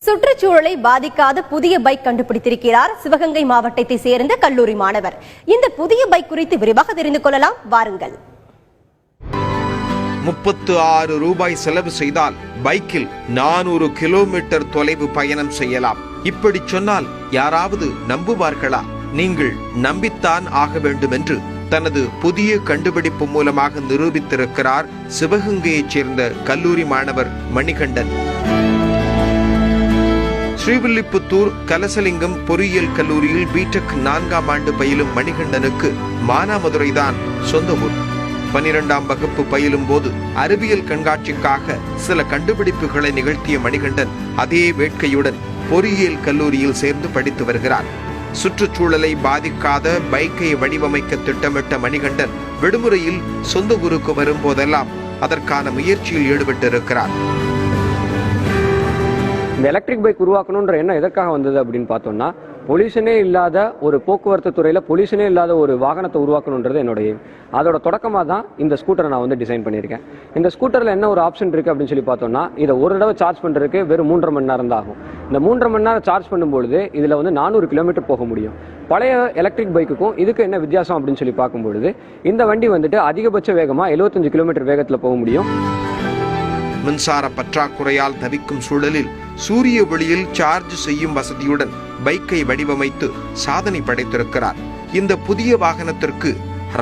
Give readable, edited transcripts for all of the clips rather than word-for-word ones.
சுற்றுச்சூழலை பாதிக்காத புதிய பைக் கண்டுபிடித்திருக்கிறார் சிவகங்கை மாவட்டத்தை சேர்ந்த கல்லூரி மாணவர். இந்த புதிய பைக் குறித்து விரிவாக தெரிந்து கொள்ளலாம், வாருங்கள். 36 ரூபாய் செலவு செய்தால் பைக்கில் 400 கிலோமீட்டர் தொலைவு பயணம் செய்யலாம். இப்படி சொன்னால் யாராவது நம்புவார்களா? நீங்கள் நம்பித்தான் ஆக வேண்டும் என்று தனது புதிய கண்டுபிடிப்பு மூலமாக நிரூபித்திருக்கிறார் சிவகங்கையைச் சேர்ந்த கல்லூரி மாணவர் மணிகண்டன். ஸ்ரீவில்லிபுத்தூர் கலசலிங்கம் பொறியியல் கல்லூரியில் பிடெக் 4ஆம் ஆண்டு பயிலும் மணிகண்டனுக்கு மானாமதுரைதான் சொந்த ஊர். 12ஆம் வகுப்பு பயிலும் போது அறிவியல் கண்காட்சிக்காக சில கண்டுபிடிப்புகளை நிகழ்த்திய மணிகண்டன் அதே வேட்கையுடன் பொறியியல் கல்லூரியில் சேர்ந்து படித்து வருகிறார். சுற்றுச்சூழலை பாதிக்காத பைக்கை வடிவமைக்க திட்டமிட்ட மணிகண்டன் விடுமுறையில் சொந்த ஊருக்கு வரும்போதெல்லாம் அதற்கான முயற்சியில் ஈடுபட்டிருக்கிறார். இந்த எலக்ட்ரிக் பைக் உருவாக்கணுன்ற எண்ணம் எதற்காக வந்தது அப்படின்னு பார்த்தோம்னா, பொல்யூஷனே இல்லாத ஒரு போக்குவரத்து துறையில் பொல்யூஷனே இல்லாத ஒரு வாகனத்தை உருவாக்கணுன்றது என்னுடைய அதோட தொடக்கமாக தான் இந்த ஸ்கூட்டரை நான் டிசைன் பண்ணியிருக்கேன். இந்த ஸ்கூட்டரில் என்ன ஒரு ஆப்ஷன் இருக்குது அப்படின்னு சொல்லி பார்த்தோம்னா, இதை ஒரு தடவை சார்ஜ் பண்ணுறதுக்கு வெறும் 3.5 மணி நேரம் தான் ஆகும். இந்த 3.5 மணி நேரம் சார்ஜ் பண்ணும்பொழுது இதில் 400 கிலோமீட்டர் போக முடியும். பழைய எலக்ட்ரிக் பைக்குக்கும் இதுக்கு என்ன வித்தியாசம் அப்படின்னு சொல்லி பார்க்கும்பொழுது, இந்த வண்டி அதிகபட்ச வேகமாக 75 கிலோமீட்டர் வேகத்தில் போக முடியும். மின்சார பற்றாக்குறையால் தவிக்கும் சூழலில் சூரிய ஒளியில் சார்ஜ் செய்யும் வசதியுடன் பைக்கை வடிவமைத்து சாதனை படைத்திருக்கிறார். இந்த புதிய வாகனத்திற்கு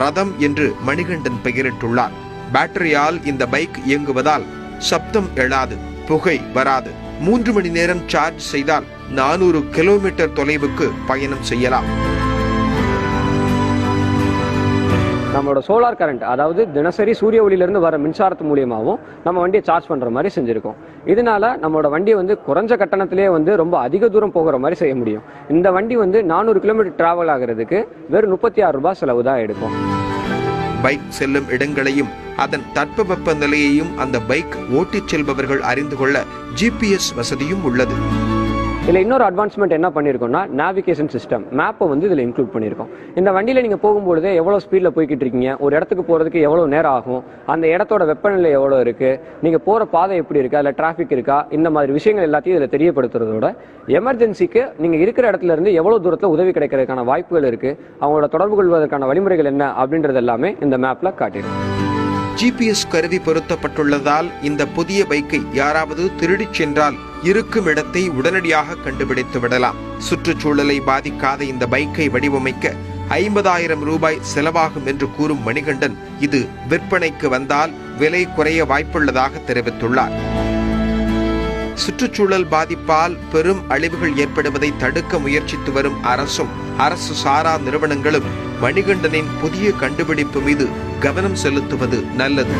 ரதம் என்று மணிகண்டன் பெயரிட்டுள்ளார். பேட்டரியால் இந்த பைக் இயங்குவதால் சப்தம் எழாது, புகை வராது. 3 மணி நேரம் சார்ஜ் செய்தால் 400 கிலோமீட்டர் தொலைவுக்கு பயணம் செய்யலாம். நம்மளோட சோலார் கரண்ட், அதாவது தினசரி சூரிய ஒளியிலிருந்து வர மின்சாரத்து மூலியமாகவும் நம்ம வண்டியை சார்ஜ் பண்ற மாதிரி செஞ்சிருக்கோம். இதனால நம்மளோட வண்டியை குறைஞ்ச கட்டணத்திலே ரொம்ப அதிக தூரம் போகிற மாதிரி செய்ய முடியும். இந்த வண்டி 400 கிலோமீட்டர் டிராவல் ஆகிறதுக்கு வெறும் 36 ரூபாய் செலவு தான் எடுக்கும். பைக் செல்லும் இடங்களையும் அதன் தட்பவெப்ப நிலையையும் அந்த பைக் ஓட்டிச் செல்பவர்கள் அறிந்து கொள்ள GPS வசதியும் உள்ளது. இதில் இன்னொரு அட்வான்ஸ்மெண்ட் என்ன பண்ணியிருக்கோம்னா, நேவிகேஷன் சிஸ்டம் மேப்பை இதில் இன்க்ளூட் பண்ணியிருக்கோம். இந்த வண்டியில் நீங்கள் போகும்பொழுது எவ்வளோ ஸ்பீடில் போய்கிட்டு இருக்கீங்க, ஒரு இடத்துக்கு போகிறதுக்கு எவ்வளோ நேரம் ஆகும், அந்த இடத்தோட வெப்பநிலை எவ்வளோ இருக்குது, நீங்கள் போகிற பாதை எப்படி இருக்குது, அதில் டிராஃபிக் இருக்கா, இந்த மாதிரி விஷயங்கள் எல்லாத்தையும் இதில் தெரியப்படுத்துறதோட எமர்ஜென்சிக்கு நீங்கள் இருக்கிற இடத்துல இருந்து எவ்வளோ தூரத்தில் உதவி கிடைக்கிறதுக்கான வாய்ப்புகள் இருக்குது, அவங்களோட தொடர்பு கொள்வதற்கான வழிமுறைகள் என்ன அப்படின்றது எல்லாமே இந்த மேப்பில் காட்டிடும். GPS கருவி பொருத்தப்பட்டுள்ளதால் இந்த புதிய பைக்கை யாராவது திருடிச் சென்றால் இருக்கும் இடத்தை உடனடியாக கண்டுபிடித்து விடலாம். சுற்றுச்சூழலை பாதிக்காத இந்த பைக்கை வடிவமைக்க 50,000 ரூபாய் செலவாகும் என்று கூறும் மணிகண்டன், இது விற்பனைக்கு வந்தால் விலை குறைய வாய்ப்புள்ளதாக தெரிவித்துள்ளார். சுற்றுச்சூழல் பாதிப்பால் பெரும் அழிவுகள் ஏற்படுவதை தடுக்க முயற்சித்து வரும் அரசும் அரசு சாரா நிறுவனங்களும் மணிகண்டனின் புதிய கண்டுபிடிப்பு மீது கவனம் செலுத்துவது நல்லது.